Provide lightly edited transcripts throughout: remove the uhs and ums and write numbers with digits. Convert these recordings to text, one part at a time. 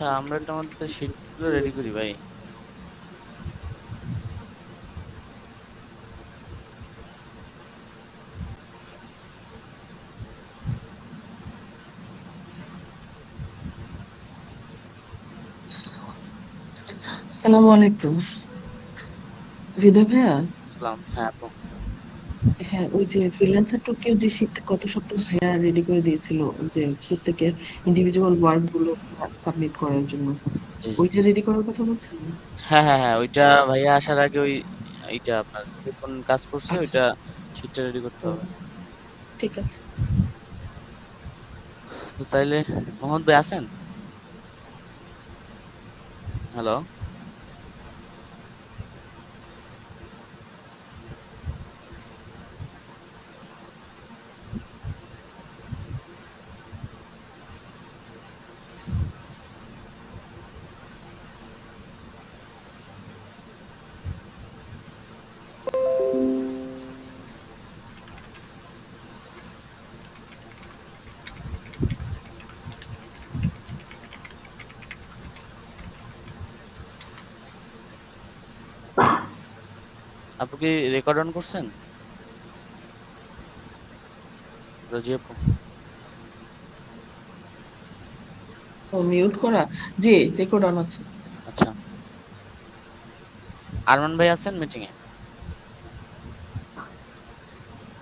আচ্ছা, আমরা একটা আমাদের শিট গুলো রেডি করি ভাই। আসসালামু আলাইকুম। হৃদয় ভাইয়া। ইসলাম, হ্যাঁ আপু। হ্যাঁ, ওই যে ফ্রিল্যান্সার টোকিও যে শীটটা গত সপ্তাহে ভাইয়া রেডি করে দিয়েছিল, যে প্রত্যেকের ইন্ডিভিজুয়াল ওয়ার্ক গুলো সাবমিট করার জন্য, জি জি। ওইটা রেডি করার কথা বলছেন? হ্যাঁ হ্যাঁ হ্যাঁ, ওইটা ভাইয়া আসার আগে ওই এইটা আপনার যে কোন কাজ করছে আচ্ছা। ওইটা শিটটা রেডি করতে হুম, হবে। ঠিক আছে। তো তাইলে মোহাম্মদ ভাই আছেন? হ্যালো। আপু কি রেকর্ড অন করছেন? রোজি আপু। ও, মিউট করা। জি, রেকর্ড অন আছে। আচ্ছা। আরমান ভাই আছেন মিটিং এ?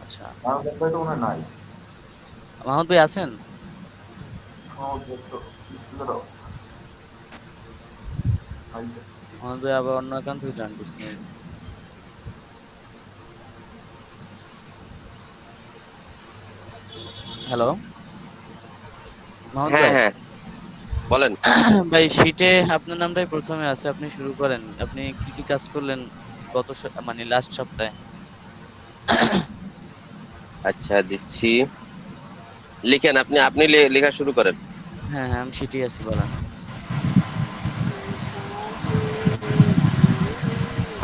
আচ্ছা। আমাদের ভাই তো মনে হয় নাই। মাহমুদ ভাই আছেন? আমাদের তো স্কুলেরও নাই। মাহমুদ ভাই আবার অন্য অ্যাকাউন্ট থেকে জয়েন করছে মেবি। হ্যালো, মাহমুদ হ্যাঁ, ভাই। হ্যাঁ, বলেন। ভাই শীটে আপনার নামটাই প্রথমে আছে, আপনি শুরু করেন। আপনি কি কি কাজ করলেন মানে লাস্ট সপ্তাহে? আচ্ছা, দিচ্ছি। লিখেন, আপনি আপনি লেখা শুরু করেন। হ্যাঁ হ্যাঁ, আমি শীটেই আছি, বলেন।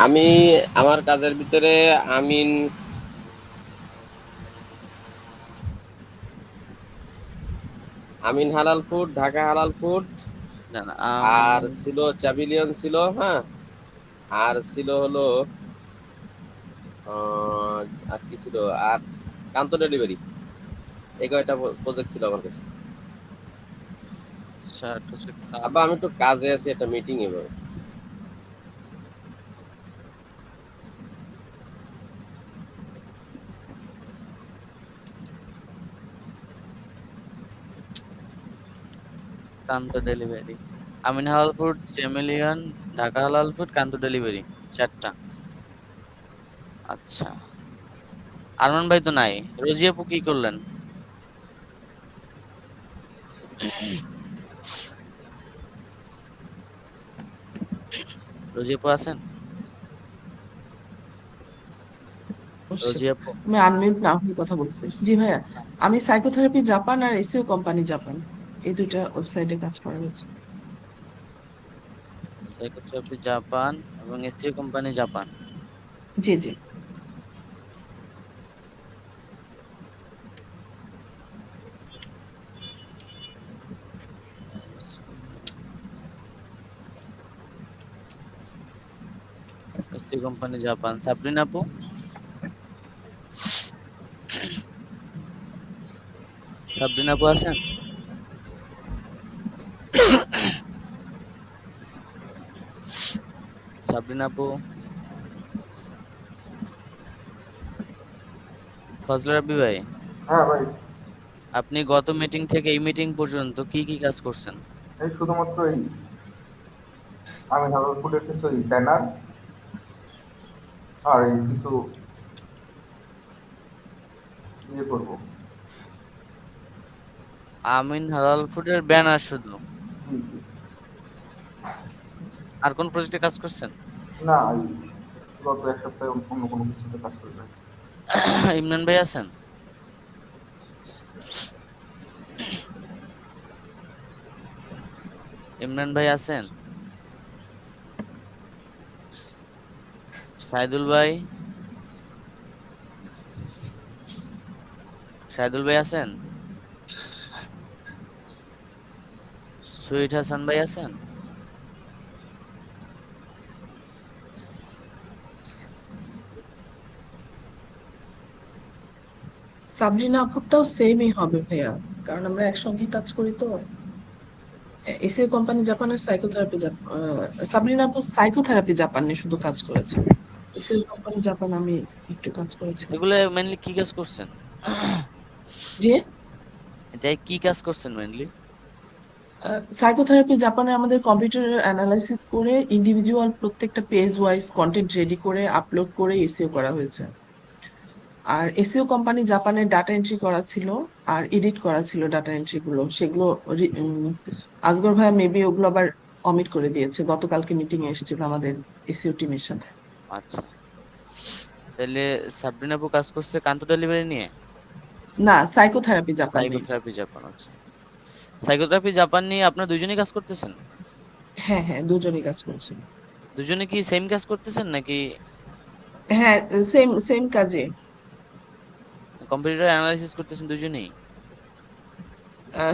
আমি আমার কাজের ভিতরে আমিন আমিন হালাল ফুড, ঢাকা হালাল ফুড, না না, আর ছিল চ্যাভিলিয়ন ছিল, হ্যাঁ, আর ছিল হলো আহ, আর কি ছিল, আর কান্ত ডেলিভারি। এই কয়টা প্রজেক্ট ছিল আমার কাছে। আচ্ছা, এটা হচ্ছে আবার আমি একটু কাজে আছি, একটা মিটিং এবার। কান্ত ডেলিভারি, আমিন হালাল ফুড, চ্যামেলিয়ন, ঢাকা হালাল ফুড, কান্ত ডেলিভারি, চারটা। আচ্ছা, আরমান ভাই তো নাই। রোজি আপু কি করলেন? রোজি আপু আছেন? অবশ্যই। রোজি আপু। আমি আনমিউট না হয়ে কথা বলছি। জি ভাইয়া, আমি সাইকোথেরাপি জাপান আর এসিও কোম্পানি জাপান, এই দুইটা ওয়েবসাইটে কাজ করা হয়েছে। সাইকোথেরাপি জাপান এবং এসিও কোম্পানি জাপান। জি জি। ACO company Japan. সাবরিন আপু। সাবরিন আপু আছেন? সাবরিন আপু। ফজলে রাব্বি ভাই, হ্যাঁ ভাই, আপনি গত মিটিং থেকে এই মিটিং পর্যন্ত কি কি কাজ করছেন? এই শুধুমাত্র এই আমি হাজার ফুটের কিছু এই ব্যানার আর এই কিছু ইয়ে করবো। আমিন হালাল ফুডের ব্যানার শুধু? জি জি। আর কোন প্রজেক্টে কাজ করছেন? না, এই গত এক সপ্তাহে অন্য কোনো কিছুতে কাজ করি নাই। ইমরান ভাই আছেন? ইমরান ভাই আছেন? শাহিদুল ভাই? শাহিদুল ভাই আছেন? শহীদ হাসান ভাই আছেন? সাবরিনা আপুরটাও সেমই হবে ভাইয়া, কারণ আমরা একসঙ্গেই কাজ করি তো। এসিও কোম্পানি জাপানের সাইকোথেরাপি, সাবরিনা আপু সাইকোথেরাপি জাপানে শুধু কাজ করেছেন। এসিও কোম্পানি জাপান আমি একটু কাজ করেছিলাম। এগুলো মেনলি কি কাজ করছেন? যে এটাই কি কাজ করছেন মেনলি? সাইকোথেরাপি জাপানে আমাদের কম্পিউটার অ্যানালাইসিস করে ইন্ডিভিজুয়াল প্রত্যেকটা পেজ ওয়াইজ কন্টেন্ট রেডি করে আপলোড করে এসিও করা হয়েছে। আর এসিও কোম্পানি জাপানের ডাটা এন্ট্রি করা ছিল, আর এডিট করা ছিল ডাটা এন্ট্রি গুলো, সেগুলো আসগর ভাইয়া মেবি ওগুলো আবার অমিট করে দিয়েছে, গতকালকে মিটিং এ এসেছিল আমাদের এসিও টিমের সাথে। আচ্ছা, তাহলে সাবরিনা আপু কাজ করছে কান্ত ডেলিভারি নিয়ে? না, সাইকোথেরাপি জাপান নেই। সাইকোথেরাপি জাপান, আচ্ছা। সাইকোথেরাপি জাপান নিয়ে আপনারা দুজনেই কাজ করতেছেন? হ্যাঁ হ্যাঁ, দুজনই কাজ করছে। দুজনে কি সেম কাজ করতেছেন নাকি হ্যাঁ, সেম সেম কাজে। কম্পিউটার অ্যানালাইসিস করতেছেন দুজনেই?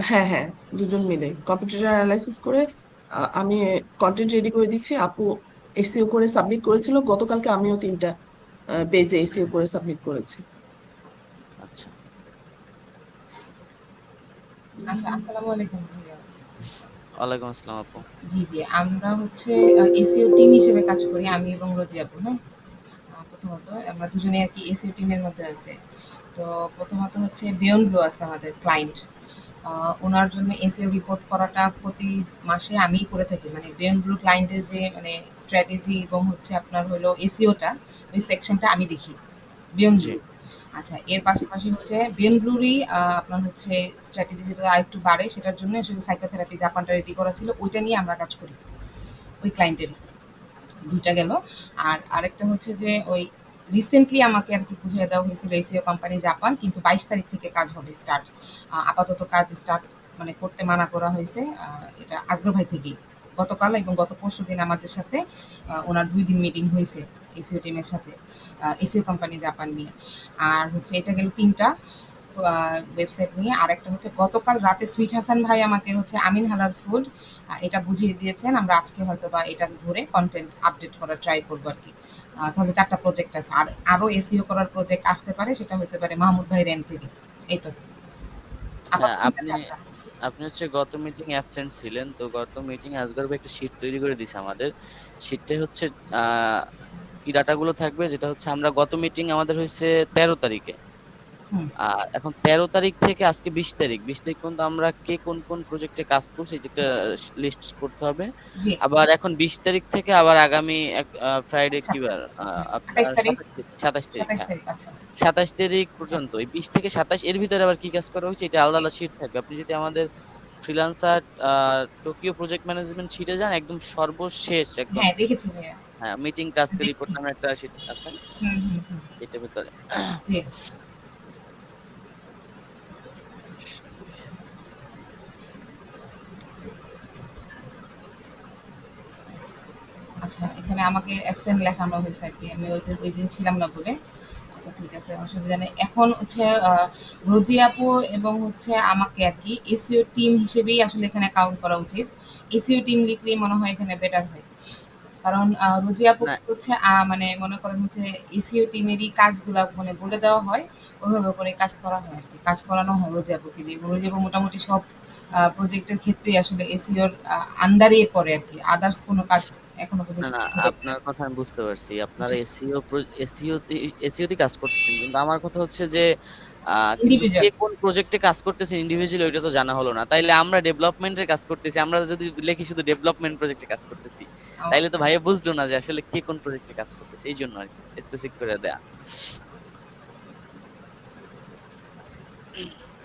হ্যাঁ হ্যাঁ, দুজন মিলে কম্পিউটার অ্যানালাইসিস করে আমি কন্টেন্ট রেডি করে দিচ্ছি, আপু এসিও করে সাবমিট করেছিল, গতকালকে আমিও 3টা পেজে এসিও করে সাবমিট করেছি। আচ্ছা। আচ্ছা, আসসালামু আলাইকুম ভাইয়া। ওয়ালাইকুম আসসালাম আপু। জি, জি। আমরা হচ্ছে এসইও টিম হিসেবে কাজ করি আমি এবং রোজি আপু, হ্যাঁ? প্রথমত আমরা দুজনেই আরকি এসইও টিমের মধ্যে আছি। তো প্রথমত হচ্ছে বিয়ন্ড ব্লু আছে আমাদের ক্লায়েন্ট। আ উনার জন্য এসইও রিপোর্ট করাটা প্রতি মাসে আমিই করে থাকি। মানে বিয়ন্ড ব্লু ক্লায়েন্টের যে মানে স্ট্র্যাটেজি এবং হচ্ছে আপনার হলো এসইওটা, ওই সেকশনটা আমি দেখি। বিয়ন্ড জি। ব্লু। আচ্ছা, এর পাশাপাশি হচ্ছে বিয়ন্ড ব্লুরই আপনার হচ্ছে স্ট্র্যাটেজি যেটা আরেকটু বাড়ে সেটার জন্য আসলে সাইকোথেরাপি জাপানটা রেডি করা ছিল। ওইটা নিয়ে আমরা কাজ করি। ওই ক্লায়েন্টের ২ টা গেল। আর আরেকটা হচ্ছে যে ওই রিসেন্টলি আমাকে আরকি বুঝিয়ে দেওয়া হয়েছিল এসিও কোম্পানি জাপান, কিন্তু ২২ তারিখ থেকে কাজ হবে স্টার্ট। আপাতত কাজ স্টার্ট মানে করতে মানা করা হয়েছে। এটা আসগর ভাই থেকেই। গতকাল এবং গত পরশুদিন আমাদের সাথে উনার ২ দিন মিটিং হইছে এসিও টিমের সাথে। এসিও কোম্পানি জাপান নিয়ে। আর হচ্ছে এটা গেল ৩ টা ওয়েবসাইট নিয়ে। আরেকটা হচ্ছে গতকাল রাতে সুইট হাসান ভাই আমাকে হচ্ছে আমিন হালাল ফুড এটা বুঝিয়ে দিয়েছেন। আমরা আজকে হয়তোবা এটা ধরে কনটেন্ট আপডেট করার ট্রাই করব আরকি। তাহলে ৪ টা প্রজেক্ট আছে। আর আরো এসইও করার প্রজেক্ট আসতে পারে, সেটা হইতে পারে মাহমুদ ভাইয়ের এন্ড থেকে। এই তো। আচ্ছা, আপাতত এটা আপনি ৪ টা। আপনি হচ্ছে গত মিটিং অ্যাবসেন্ট ছিলেন, তো গত মিটিং আসগর ভাই একটা শীট তৈরি করে দিছে আমাদের। শীটটাই হচ্ছে আহ কি ডাটাগুলো থাকবে, যেটা হচ্ছে আমরা গত মিটিং আমাদের হয়েছে 13 তারিখে। হুম, আর এখন 13 তারিখ থেকে আজকে 20 তারিখ, 20 তারিখ পর্যন্ত আমরা কে কোন কোন প্রজেক্টে কাজ করছি এই যে একটা জি, লিস্ট করতে হবে। জি। আবার এখন 20 তারিখ থেকে আবার আগামী এক ফ্রাইডে কি ৭ বার, আচ্ছা, ২৮ আপনার তারিখ, 27 তারিখ, 27 তারিখ, ২৭ হ্যাঁ, তারিখ আচ্ছা। 27 তারিখ পর্যন্ত এই 20 থেকে 27 এর ভিতরে আবার কি কাজ করা হয়েছে এটা আলাদা আলাদা শিট থাকবে। আপনি যদি আমাদের ফ্রিল্যান্সার টোকিও প্রজেক্ট ম্যানেজমেন্ট শিটে যান, একদম সর্বশেষ একদম, হ্যাঁ, দেখেছি ভাইয়া। হ্যাঁ, মিটিং টাস্ক রিপোর্ট দেখছি। নামে একটা শিট আছে হুম, হুম, হুম। এটার ভিতরে। জি। আচ্ছা, এখানে আমাকে অ্যাবসেন্ট লেখানো হয়েছে আরকি। আমি ওইদিন ছিলাম না বলে। আচ্ছা, ঠিক আছে, অসুবিধা নেই। এখন হচ্ছে রোজি আপু এবং হচ্ছে আমাকে আরকি এসইও টিম হিসেবেই আসলে এখানে কাউন্ট করা উচিত। এসইও টিম লিখলেই মনে হয় এখানে বেটার হয়। কারণ রোজি না, আপুকে হচ্ছে মানে মনে করেন হচ্ছে এসইও টিমেরই কাজগুলা মানে বলে দেওয়া হয়। ওইভাবে করে কাজ করা হয় আরকি। কাজ করানো হয় রোজি আপুকে দিয়ে। এবং রোজি আপু মোটামুটি সব প্রজেক্টের ক্ষেত্রেই আসলে এসইওর আন্ডারেই পড়ে আরকি। আদার্স কোনো কাজ এখনো না, পর্যন্ত না, করে নাই। আপনার কথা আমি বুঝতে পারছি। আপনারা জি, এসইও তে কাজ করতেছেন। কিন্তু আমার কথা হচ্ছে যে কিন্তু কে ইন্ডিভিজুয়াল। কোন প্রজেক্টে কাজ করতেছে ইন্ডিভিজুয়ালি ওইটা তো জানা হলো না। তাইলে আমরা ডেভেলপমেন্টের কাজ করতেছি। আমরা যদি লিখি শুধু ডেভেলপমেন্ট প্রজেক্টে কাজ করতেছি। তাইলে তো ভাইয়া বুঝলো না যে আসলে কে কোন প্রজেক্টে কাজ করতেছে। এইজন্য আরকি স্পেসিফিক করে দেয়া।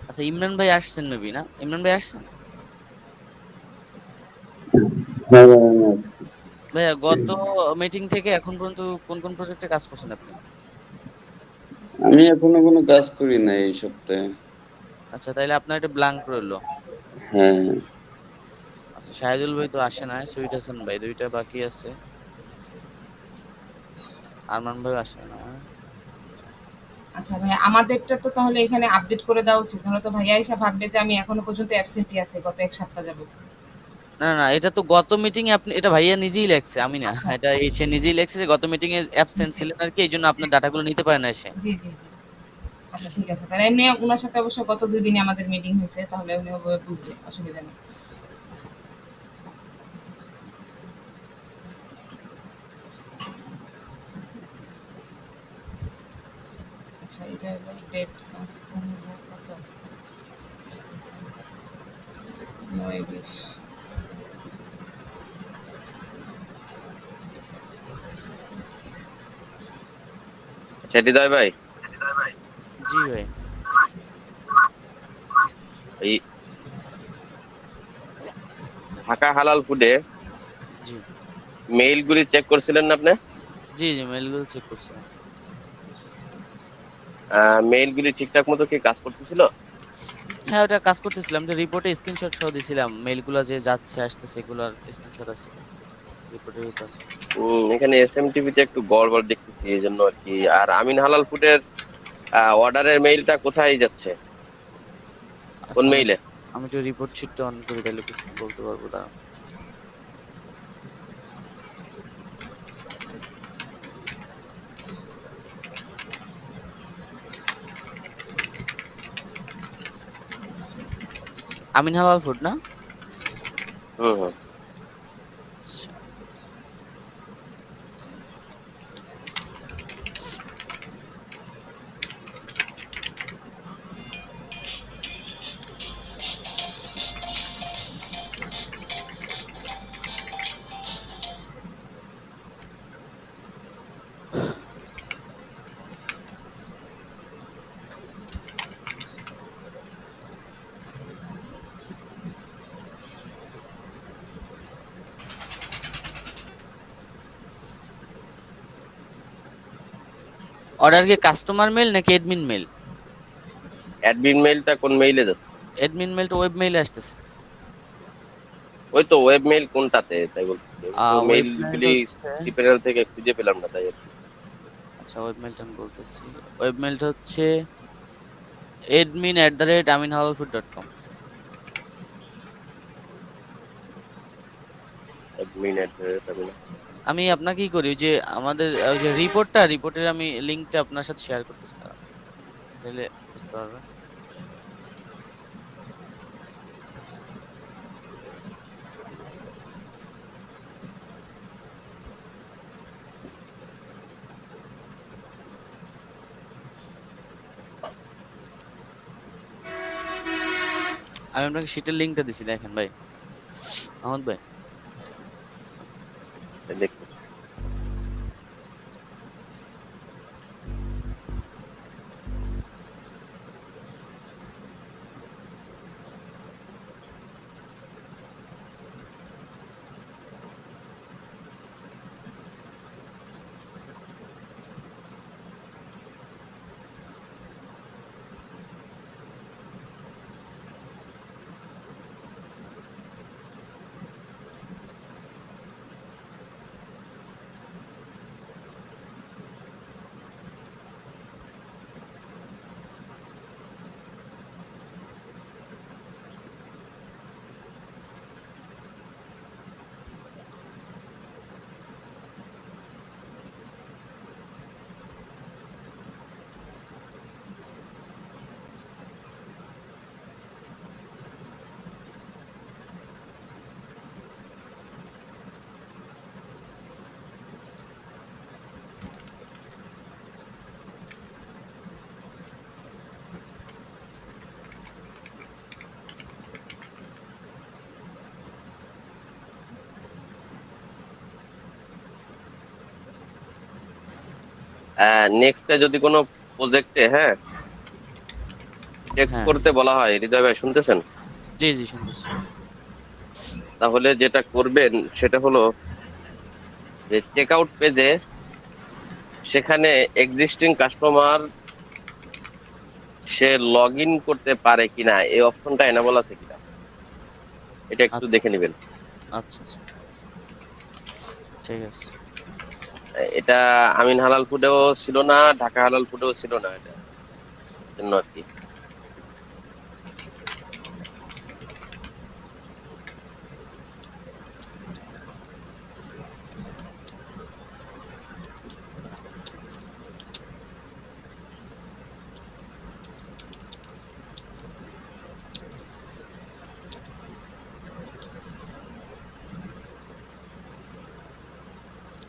আচ্ছা, ইমরান ভাই আসছেন মেবি, না? ইমরান ভাই আসছেন? হ্যাঁ ভাই, আমি আছি। ভাইয়া গত মিটিং থেকে এখন পর্যন্ত কোন কোন প্রজেক্টে কাজ করছেন আপনি? আমি এখনো কোনো কাজ করি নাই এই সপ্তাহে। আচ্ছা, তাইলে আপনার একটা ব্ল্যাঙ্ক রইলো। হ্যাঁ, আচ্ছা, শাহিদুল ভাই তো আসে নাই, সুইট হাসান ভাই 2টা বাকি আছে, আরমান ভাই আসে না। আচ্ছা ভাইয়া, আমাদেরটা তো তাহলে এখানে আপডেট করে দেওয়া উচিত। নাহলে তো ভাইয়া এসে ভাববে যে আমি এখনো পর্যন্ত অ্যাবসেন্টই আছি গত ১ সপ্তাহ যাবত। না না, এটা তো গত মিটিং এ আপনি, এটা ভাইয়া নিজেই লেখছে, আমি না। আচ্ছা এটা সে নিজেই লেখছে যে গত মিটিং এ অ্যাবসেন্ট জি ছিলেন আর কি, এই জন্য আপনার ডাটাগুলো নিতে পারে না এসে। জি জি জি আচ্ছা ঠিক আছে, তাহলে এমনি ওনার সাথে অবশ্য গত 2 দিনে আমাদের মিটিং হয়েছে, তাহলে উনি ওভাবে বুঝবে, অসুবিধা নেই। আচ্ছা এটা হলো ডেট, আজকে হলো কত, 9-20। আচ্ছা হৃদয় ভাই, জি ভাই। এই ঢাকা হালাল ফুডে জি মেইলগুলি চেক করছিলেন না আপনি? জি জি, মেলগুলো চেক করছিলাম। মেইলগুলি ঠিকঠাক মতো কি কাজ করতেছিল? হ্যাঁ, ওটা কাজ করতেছিলাম, তো রিপোর্টে স্ক্রিনশট সহ দিছিলাম, মেলগুলো যে যাচ্ছে আসতেছে এগুলার স্ক্রিনশট আছে রিপোর্টের ভিতর। এখানে এসএমটিভি তে একটু গড়বড় দেখতেছি, এই জন্য আর কি। আর আমিন হালাল ফুডের অর্ডারের মেইলটা কোথায় যাচ্ছে, কোন আচ্ছা, আমি মেইলে? আমি একটু রিপোর্ট শিটটা অন করি, তাহলে কিছু বলতে পারবো, দাঁড়ান। আমিন হালাল ফুড না? হুম হুম। আচ্ছা। অর্ডার কি কাস্টমার মেল নাকি এডমিন মেল? অ্যাডমিন মেইলটা কোন মেইলে যাচ্ছে? এডমিন মেলটা ওয়েব মেইলে আসতেছে। ওই তো ওয়েব মেইল কোনটাতে, তাই বলতেছি। আমি তো ওয়েব মেইল মেইলটা গুলি হচ্ছে, টিপেনাল থেকে খুঁজে পেলাম না, তাই আর কি। আচ্ছা ওয়েব মেইলটা আমি বলতেছি। ওয়েব মেইলটা হচ্ছে admin@aminhalalfood.com। অ্যাডমিন অ্যাড্রেস আমি না। আমি আপনাকে কি করি, ওই যে আমাদের ওই যে রিপোর্টের আমি লিংকটা আপনার সাথে শেয়ার করতেছি, তারা তাহলে বুঝতে পারবেন। আমি আপনাকে শীটের লিংকটা দিছি, দেখেন ভাই, আহমদ ভাই। দেখতেছি। নেক্সটে যদি কোনো প্রজেক্টে, হ্যাঁ, চেক হ্যাঁ, করতে বলা হয়, হৃদয় ভাই শুনতেছেন? জি জি শুনতেছি। তাহলে যেটা করবেন সেটা হলো যে চেক আউট পেজে সেখানে existing customer say log in করতে পারে কিনা, এই অপশনটা এনেবল আছে কিনা, এটা একটু আচ্ছা দেখে নেবেন। আচ্ছা আচ্ছা, ঠিক আছে। এটা আমিন হালাল ফুডেও ছিল না, ঢাকা হালাল ফুডেও ছিল না, এটা জন্য আর কি।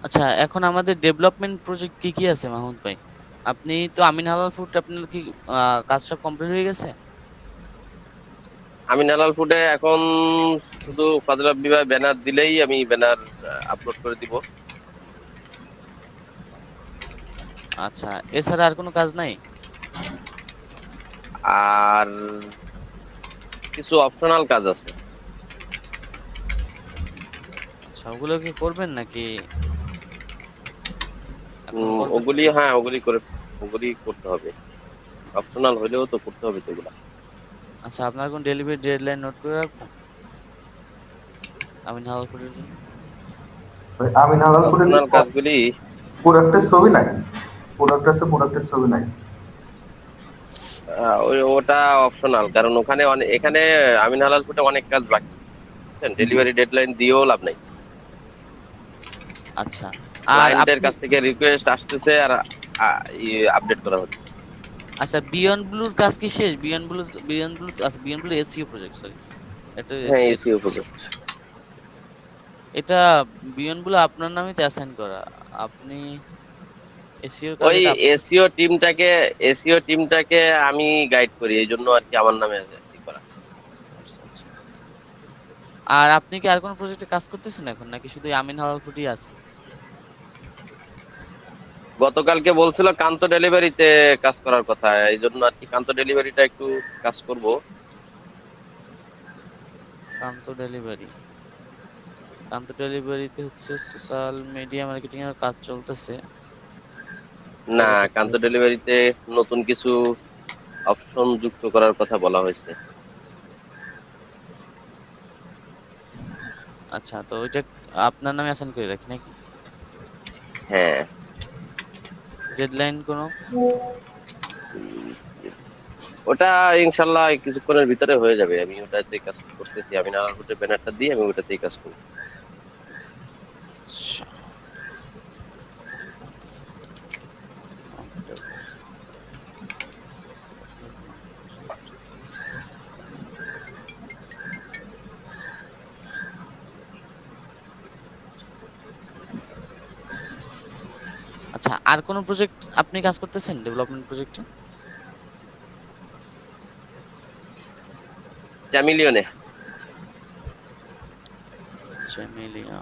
আচ্ছা, এখন আমাদের ডেভেলপমেন্ট প্রজেক্ট কি কি আছে মাহমুদ ভাই? আপনি তো আমিন হালাল ফুড, আপনার কি কাজ সব কমপ্লিট হয়ে গেছে? আমি নালাল ফুডে এখন শুধু ফাজলাভ বিবাহ ব্যানার দিলেই আমি ব্যানার আপলোড করে দিব। আচ্ছা, এছাড়া আর কোনো কাজ নাই? আর কিছু অপশনাল কাজ আছে। আচ্ছা, ওগুলো কি করবেন নাকি এখনো করবেন না? ওগুলি, হ্যাঁ ওগুলি করে, ওগুলি করতে হবে। অপশনাল হলেও তো করতে হবে তো ওগুলা। আচ্ছা, আপনার কোন ডেলিভারি ডেডলাইন নোট করে রাখবো আমিন হালাল ফুডের জন্য? ভাই, আমিন হালাল ফুডের অপশনাল কাজগুলি প্রোডাক্টের ছবি নাই, প্রোডাক্ট আছে, প্রোডাক্টের ছবি নাই। ওটা অপশনাল, কারণ ওখানে এখানে আমিন হালাল ফুডে অনেক কাজ বাকি। ডেলিভারি ডেডলাইন দিয়েও লাভ নাই। আচ্ছা, আর ক্লায়েন্টের আপনি, কাছ থেকে রিকোয়েস্ট আসতেছে আর আপডেট করা হচ্ছে। আচ্ছা বিয়ন্ড ব্লুর কাজ কি শেষ? বিয়ন্ড ব্লু, আচ্ছা beyond blue SEO project, sorry, এটা হ্যাঁ, এসিও প্রজেক্ট। এটা বিয়ন্ড ব্লু আপনার নামে অ্যাসাইন করা, আপনি এসইওর কাজ ওই এটা এসিও টিমটাকে আমি গাইড করি, এই জন্য আর কি আমার নামে ই করা। বুঝতে পারছি, আচ্ছা। আর আপনি কি আর কোনো প্রজেক্টে কাজ করতেছেন এখন, নাকি শুধু এই আমিন হালাল ফুডই আছে? গতকালকে বলছিল কান্ত ডেলিভারিতে কাজ করার কথা, এই জন্য আর কি কান্ত ডেলিভারিটা একটু কাজ করব। কান্ত ডেলিভারি, কান্ত ডেলিভারিতে হচ্ছে সোশ্যাল মিডিয়া মার্কেটিং এর কাজ চলতেছে। না, কান্ত ডেলিভারিতে নতুন কিছু অপশন যুক্ত করার কথা বলা হয়েছে। আচ্ছা, তো ওইটা আপনার নামে অ্যাসাইন করে রাখি নাকি? হ্যাঁ। ডেডলাইন কোনো? উম, ওটা ইনশাল্লাহ কিছুক্ষণের ভিতরে হয়ে যাবে। আমি ওটাতে কাজ করতেছি, আমি না ওটা ব্যানারটা দিয়ে আমি ওটাতেই কাজ করব। আচ্ছা, আচ্ছা, আর কোন প্রজেক্ট আপনি কাজ করতেছেন ডেভেলপমেন্ট প্রজেক্টে? চ্যামিলিয়নে। চ্যামেলিয়া,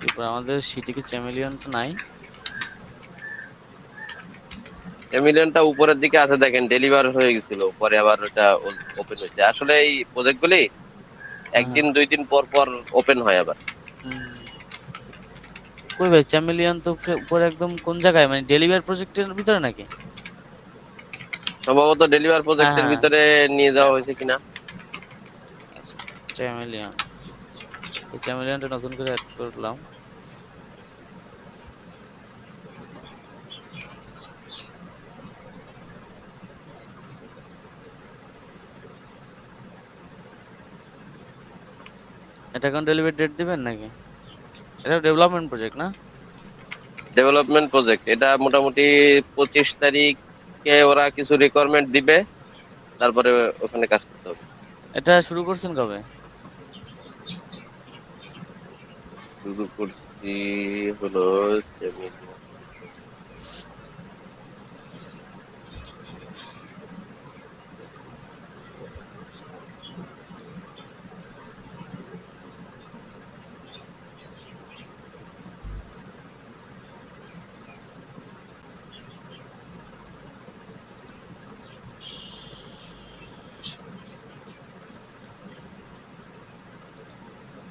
এরপর আমাদের সিটি কি চ্যামেলিয়ন তো নাই? চ্যামিলিয়নটা উপরের দিকে আছে, দেখেন ডেলিভার হয়ে গেছিল, পরে আবার ওটা ওপেন হয়েছে। আসলে এই প্রজেক্টগুলি হ্যাঁ, হ্যাঁ। একদিন 2 দিন পর পর ওপেন হয় আবার। হুম, কই ভাই, চ্যামেলিয়ন তো উপরে একদম কোন জায়গায়, মানে ডেলিভার প্রজেক্টের ভিতরে নাকি? সম্ভবত ডেলিভার হ্যাঁ, প্রজেক্টের হ্যাঁ, ভিতরে নিয়ে যাওয়া হয়েছে কিনা। আচ্ছা, চ্যামেলিয়ন, এই চ্যামেলিয়নটা নতুন করে অ্যাড করলাম। এটা এখন ডেলিভারি ডেট দিবেন নাকি? এটা ডেভেলপমেন্ট প্রজেক্ট না? ডেভেলপমেন্ট প্রজেক্ট এটা মোটামুটি 25 তারিখে ওরা কিছু রিকোয়ারমেন্ট দিবে, তারপরে ওখানে কাজ করতে হবে। এটা শুরু করছেন কবে? শুরু করছি হলো চ্যামিলিয়ন।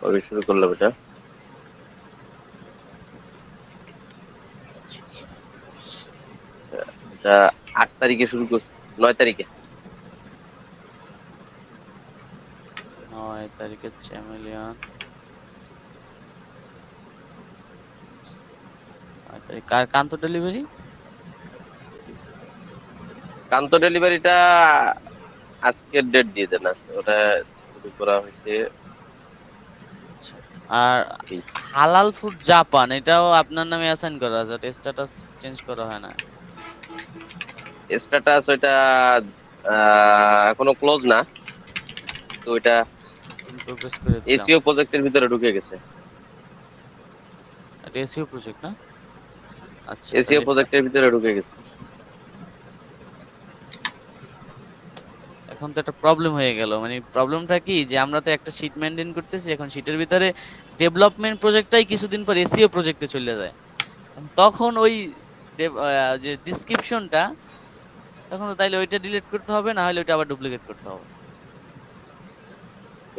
কবে শুরু করলাম এটা? এটা 8 তারিখে শুরু করছি, 9 তারিখে। 9 তারিখে চ্যামেলিয়ন, 9 তারিখ। কার কান্ত ডেলিভারি? কান্ত ডেলিভারিটা আজকের ডেট দিয়ে দেন, আজকে ওটা শুরু করা হয়েছে। আচ্ছা, আর এই হালাল ফুড জাপান এটাও আপনার নামে অ্যাসাইন করা আছে, স্ট্যাটাস চেঞ্জ করা হয় না। স্ট্যাটাস ওইটা এখনো ক্লোজ না, তো ওইটা ইন প্রোগ্রেস করে দিলাম। এসিও প্রজেক্টের ভিতরে ঢুকে গেছে। এটা এসইও প্রজেক্ট না? আচ্ছা এসিও তাহলে প্রজেক্টের ভিতরে ঢুকে গেছে। এখন তো একটা প্রবলেম হয়ে গেল, মানে প্রবলেমটা কি যে আমরা তো একটা শীট মেনটেন করতেছি, এখন শীটের ভিতরে ডেভেলপমেন্ট প্রজেক্টটাই কিছুদিন পর এসইও প্রজেক্টে চলে যায়। তখন ওই যে ডিসক্রিপশনটা, তখন তো তাইলে ওইটা ডিলিট করতে হবে, না হলে ওইটা আবার ডুপ্লিকেট করতে হবে।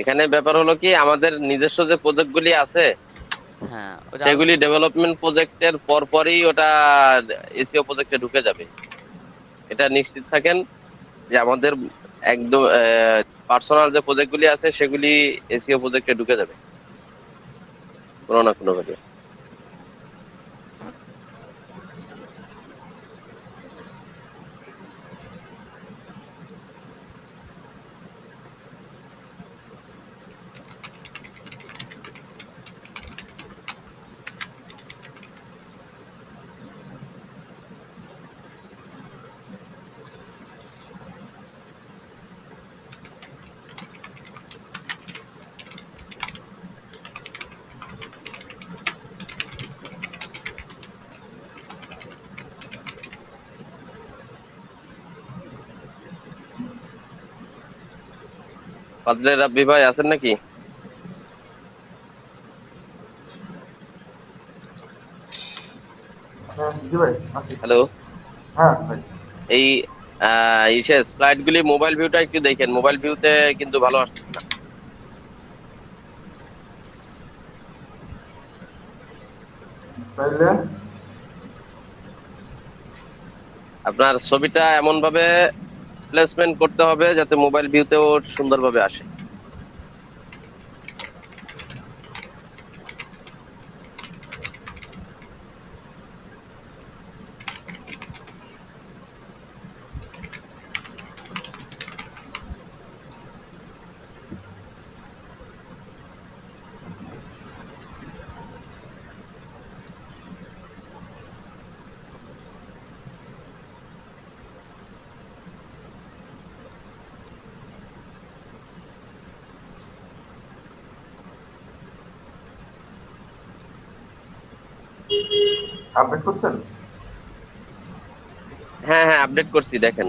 এখানে ব্যাপার হলো কি, আমাদের নিজস্ব যে প্রজেক্ট গুলি আছে হ্যাঁ ওইটা সেগুলি আলোচনা। ডেভেলপমেন্ট প্রজেক্টের পরপরই ওটা এসিও প্রজেক্টে ঢুকে যাবে। এটা নিশ্চিত থাকেন যে আমাদের একদম পার্সোনাল যে প্রজেক্ট গুলি আছে সেগুলি এসিও প্রজেক্টে ঢুকে যাবে কোনো না কোনো ভাবে। ফাজলে রাব্বি ভাই আছেন নাকি? হ্যাঁ জি ভাই আছি। হ্যালো। হ্যাঁ ভাই। এই ইসে স্লাইড গুলি মোবাইল ভিউটা একটু দেখেন, মোবাইল ভিউতে কিন্তু ভালো আসছে না। তাইলে আপনার ছবিটা এমন ভাবে প্লেসমেন্ট করতে হবে যাতে মোবাইল ভিউতেও সুন্দরভাবে আসে। আপডেট করছেন? হ্যাঁ হ্যাঁ আপডেট করছি, দেখেন।